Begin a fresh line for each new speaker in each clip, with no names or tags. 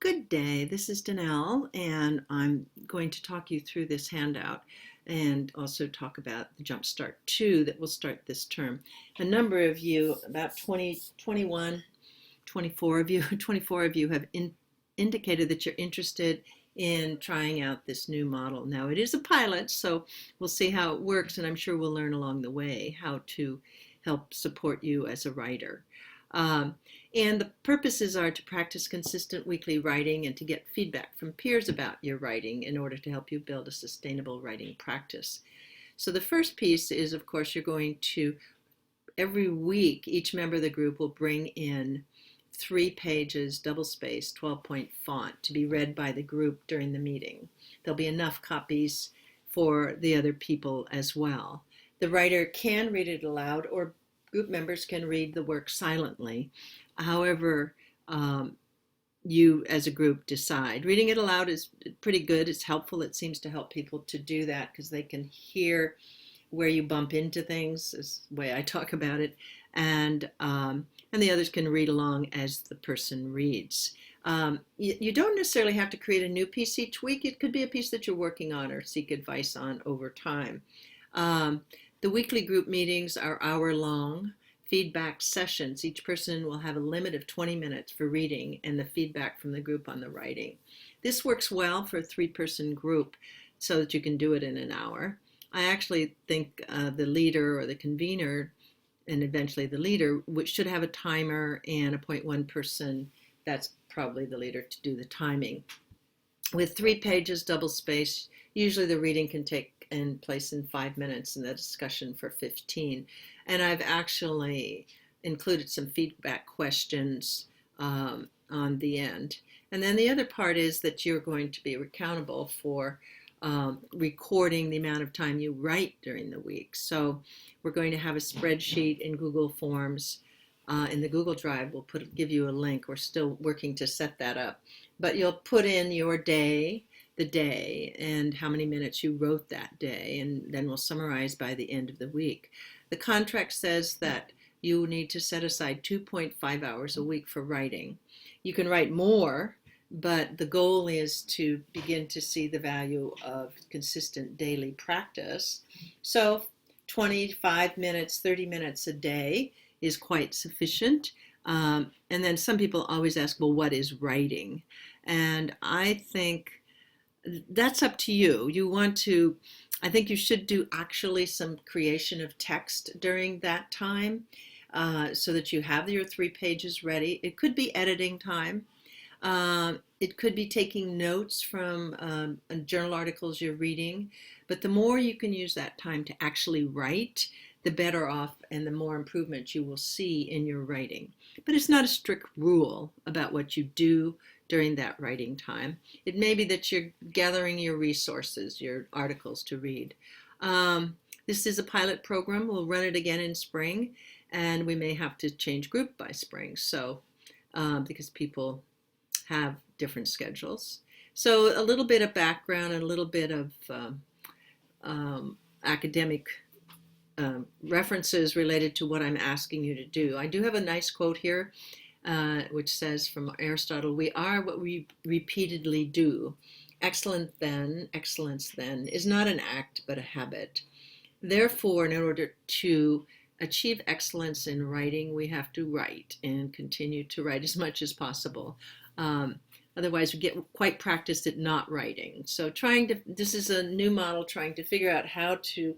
Good day. This is Danelle, and I'm going to talk you through this handout and also talk about the Jumpstart II that will start this term. A number of you, about 20, 21, 24 of you, 24 of you have indicated that you're interested in trying out this new model. Now, it is a pilot, so we'll see how it works, and I'm sure we'll learn along the way how to help support you as a writer. Um, and the purposes are to practice consistent weekly writing and to get feedback from peers about your writing in order to help you build a sustainable writing practice. So the first piece is, of course, you're going to, every week, each member of the group will bring in 3 pages, double-spaced, 12-point font to be read by the group during the meeting. There'll be enough copies for the other people as well. The writer can read it aloud, or group members can read the work silently. However, you as a group decide. Reading it aloud is pretty good. It's helpful. It seems to help people to do that because they can hear where you bump into things, is the way I talk about it, and the others can read along as the person reads. You don't necessarily have to create a new piece each week. It could be a piece that you're working on or seek advice on over time. The weekly group meetings are hour-long feedback sessions. Each person will have a limit of 20 minutes for reading and the feedback from the group on the writing. This works well for a 3-person group so that you can do it in an hour. I actually think the leader or the convener, and eventually the leader, should have a timer and appoint one person. That's probably the leader to do the timing. With 3 pages, double space, usually the reading can take place in 5 minutes and the discussion for 15. And I've actually included some feedback questions on the end. And then the other part is that you're going to be accountable for recording the amount of time you write during the week. So we're going to have a spreadsheet in Google Forms. In the Google Drive, we'll give you a link. We're still working to set that up. But you'll put in your day, the day, and how many minutes you wrote that day, and then we'll summarize by the end of the week. The contract says that you need to set aside 2.5 hours a week for writing. You can write more, but the goal is to begin to see the value of consistent daily practice. So 25 minutes, 30 minutes a day is quite sufficient. And then some people always ask, well, what is writing? And I think that's up to you. I think you should do actually some creation of text during that time so that you have your 3 pages ready. It could be editing time. It could be taking notes from journal articles you're reading. But the more you can use that time to actually write, the better off and the more improvement you will see in your writing. But it's not a strict rule about what you do during that writing time. It may be that you're gathering your resources, your articles to read. This is a pilot program. We'll run it again in spring, and we may have to change group by spring, so because people have different schedules. So a little bit of background and a little bit of academic references related to what I'm asking you to do. I do have a nice quote here, which says from Aristotle, "We are what we repeatedly do. Excellence then, is not an act, but a habit. Therefore, in order to achieve excellence in writing, we have to write and continue to write as much as possible. Otherwise, we get quite practiced at not writing. So this is a new model trying to figure out how to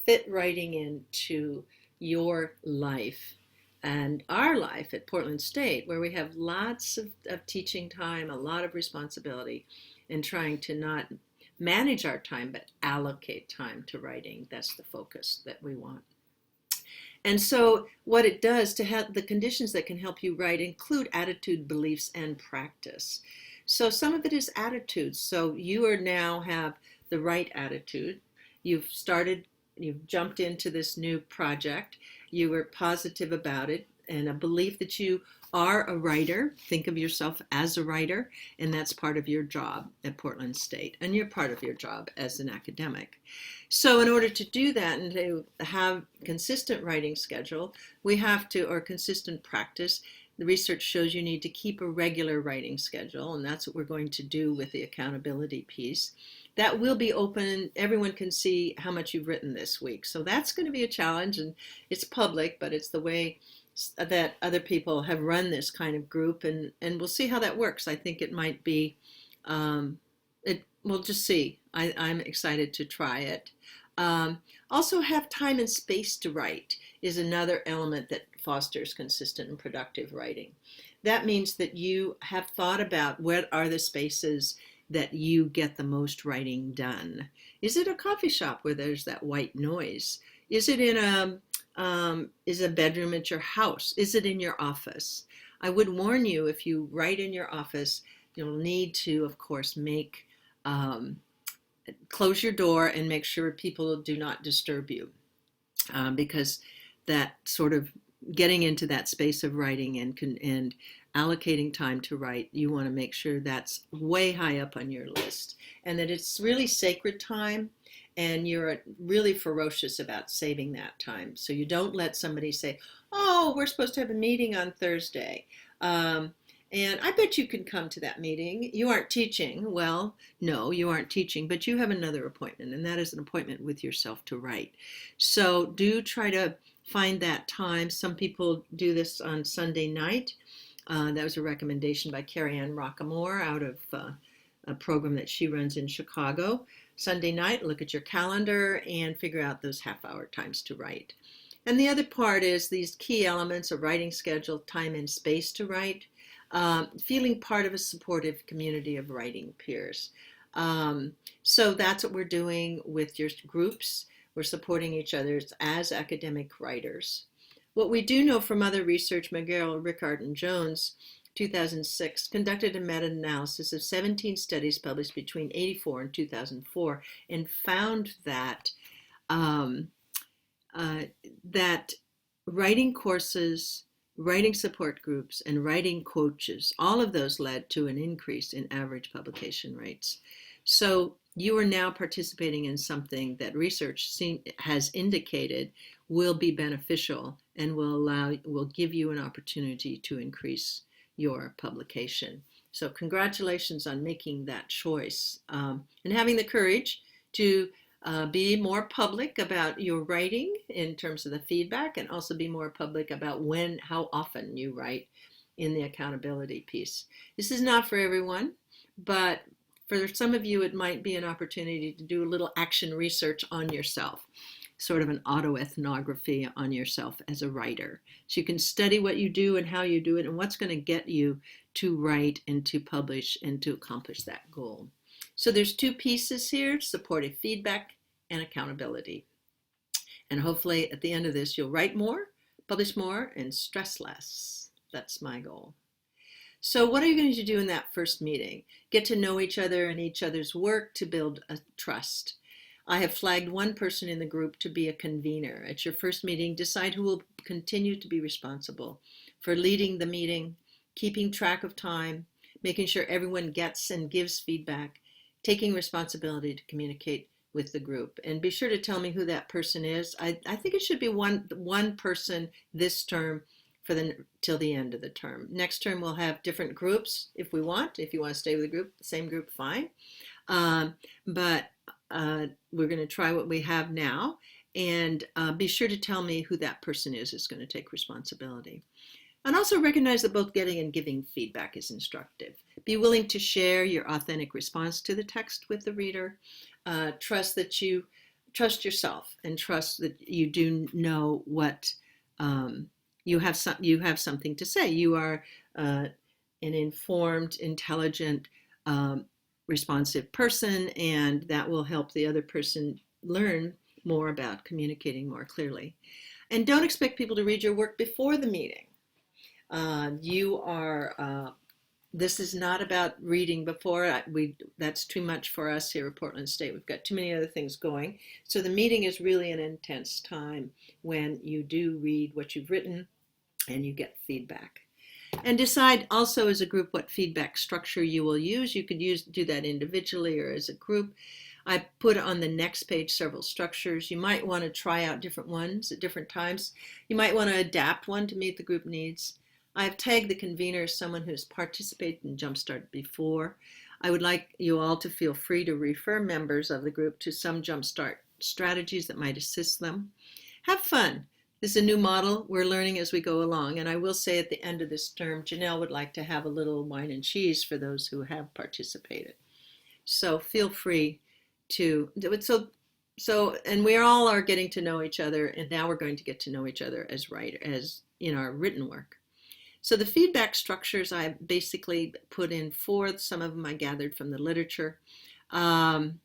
fit writing into your life and our life at Portland State, where we have lots of teaching time, a lot of responsibility, and trying to not manage our time, but allocate time to writing. That's the focus that we want. And so what it does to have the conditions that can help you write include attitude, beliefs, and practice. So some of it is attitudes. So you now have the right attitude. You've jumped into this new project. You were positive about it, and a belief that you are a writer. Think of yourself as a writer, and that's part of your job at Portland State, and you're part of your job as an academic. So in order to do that and to have consistent writing schedule, or consistent practice, the research shows you need to keep a regular writing schedule, and that's what we're going to do with the accountability piece. That will be open. Everyone can see how much you've written this week. So that's going to be a challenge, and it's public, but it's the way that other people have run this kind of group, and we'll see how that works. I think it might be, we'll just see. I'm excited to try it. Also, have time and space to write is another element that fosters consistent and productive writing. That means that you have thought about what are the spaces that you get the most writing done. Is it a coffee shop where there's that white noise? Is it in a bedroom at your house? Is it in your office? I would warn you, if you write in your office, you'll need to, of course, close your door and make sure people do not disturb you, because that sort of getting into that space of writing and allocating time to write, you want to make sure that's way high up on your list, and that it's really sacred time, and you're really ferocious about saving that time. So you don't let somebody say, oh, we're supposed to have a meeting on Thursday. And I bet you can come to that meeting. You aren't teaching. Well, no, you aren't teaching, but you have another appointment, and that is an appointment with yourself to write. So do try to find that time. Some people do this on Sunday night. That was a recommendation by Carrie Ann Rockamore out of a program that she runs in Chicago. Sunday night, look at your calendar and figure out those half-hour times to write. And the other part is these key elements of writing schedule, time and space to write. Feeling part of a supportive community of writing peers. So that's what we're doing with your groups. We're supporting each other as academic writers. What we do know from other research, McGarrell, Rickard, and Jones, 2006, conducted a meta-analysis of 17 studies published between 1984 and 2004 and found that that writing courses, writing support groups, and writing coaches, all of those led to an increase in average publication rates. So you are now participating in something that research has indicated will be beneficial and will give you an opportunity to increase your publication. So congratulations on making that choice and having the courage to be more public about your writing in terms of the feedback, and also be more public about how often you write in the accountability piece. This is not for everyone, but for some of you, it might be an opportunity to do a little action research on yourself, sort of an autoethnography on yourself as a writer. So you can study what you do and how you do it and what's going to get you to write and to publish and to accomplish that goal. So there's two pieces here: supportive feedback and accountability. And hopefully at the end of this, you'll write more, publish more, and stress less. That's my goal. So what are you going to do in that first meeting? Get to know each other and each other's work to build a trust. I have flagged one person in the group to be a convener. At your first meeting, decide who will continue to be responsible for leading the meeting, keeping track of time, making sure everyone gets and gives feedback, taking responsibility to communicate with the group. And be sure to tell me who that person is. I think it should be one person this term till the end of the term. Next term we'll have different groups if we want. If you want to stay with the group, the same group, fine. But we're going to try what we have now, and be sure to tell me who that person is going to take responsibility. And also recognize that both getting and giving feedback is instructive. Be willing to share your authentic response to the text with the reader. Trust yourself, and trust that you do know what you have something to say. You are an informed, intelligent, responsive person, and that will help the other person learn more about communicating more clearly. And don't expect people to read your work before the meeting. This is not about reading before. That's too much for us here at Portland State. We've got too many other things going. So the meeting is really an intense time when you do read what you've written and you get feedback. And decide also as a group what feedback structure you will use. You could do that individually or as a group. I put on the next page several structures. You might want to try out different ones at different times. You might want to adapt one to meet the group needs. I've tagged the convener as someone who's participated in Jumpstart before. I would like you all to feel free to refer members of the group to some Jumpstart strategies that might assist them. Have fun. This is a new model. We're learning as we go along. And I will say at the end of this term, Janelle would like to have a little wine and cheese for those who have participated. So feel free to do it. And we all are getting to know each other, and now we're going to get to know each other as as in our written work. So the feedback structures I basically put in four. Some of them I gathered from the literature. And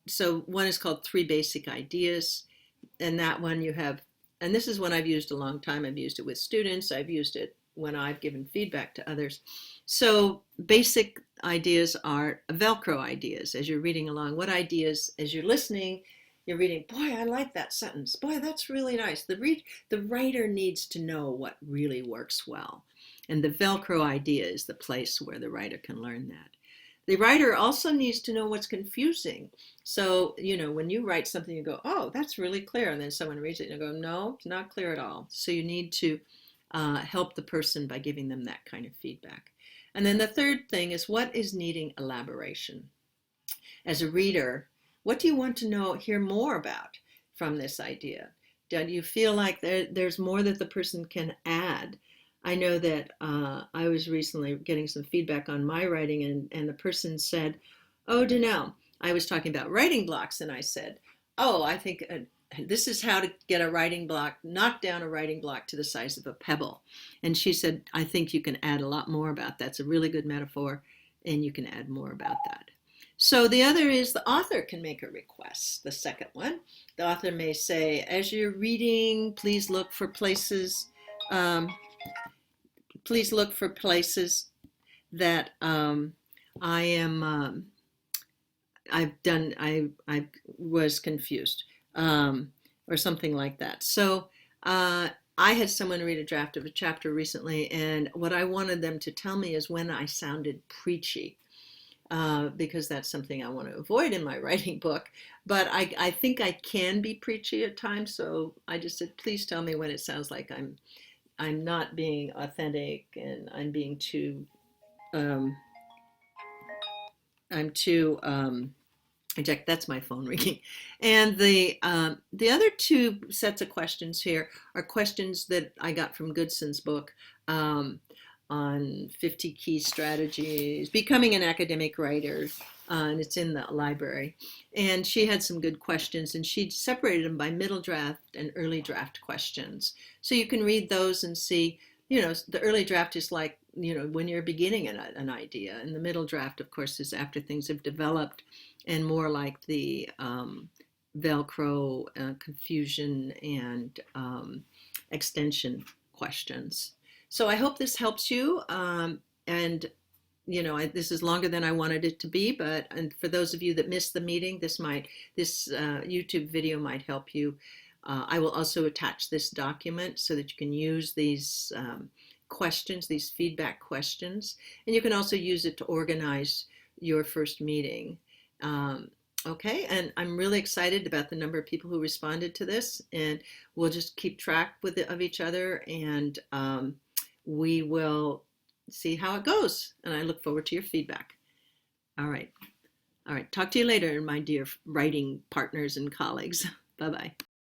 so one is called 3 Basic Ideas. And that one you have, and this is one I've used a long time. I've used it with students. I've used it when I've given feedback to others. So basic ideas are Velcro ideas as you're reading along. What ideas, as you're listening, you're reading, boy, I like that sentence. Boy, that's really nice. The writer needs to know what really works well. And the Velcro idea is the place where the writer can learn that. The writer also needs to know what's confusing. So, when you write something, you go, oh, that's really clear. And then someone reads it and you go, no, it's not clear at all. So you need to help the person by giving them that kind of feedback. And then the third thing is what is needing elaboration. As a reader, what do you want to hear more about from this idea? Do you feel like there's more that the person can add? I know that I was recently getting some feedback on my writing, and the person said, oh, Danelle, I was talking about writing blocks, and I said, oh, I think this is how to get a writing block, knock down a writing block to the size of a pebble. And she said, I think you can add a lot more about that. It's a really good metaphor, and you can add more about that. So the other is the author can make a request. The second one, the author may say, as you're reading, please look for places that I was confused, or something like that. So I had someone read a draft of a chapter recently, and what I wanted them to tell me is when I sounded preachy. Because that's something I want to avoid in my writing book. But I think I can be preachy at times, so I just said, please tell me when it sounds like I'm not being authentic and I'm being too that's my phone ringing. And the other 2 sets of questions here are questions that I got from Goodson's book. On 50 key strategies, becoming an academic writer, and it's in the library. And she had some good questions, and she separated them by middle draft and early draft questions. So you can read those and see, the early draft is like, when you're beginning an idea. And the middle draft, of course, is after things have developed, and more like the Velcro, confusion, and extension questions. So I hope this helps you, and this is longer than I wanted it to be, and for those of you that missed the meeting, this YouTube video might help you. I will also attach this document so that you can use these questions, these feedback questions, and you can also use it to organize your first meeting. Okay, and I'm really excited about the number of people who responded to this, and we'll just keep track of each other, and we will see how it goes, and I look forward to your feedback. All right. Talk to you later, my dear writing partners and colleagues. Bye-bye.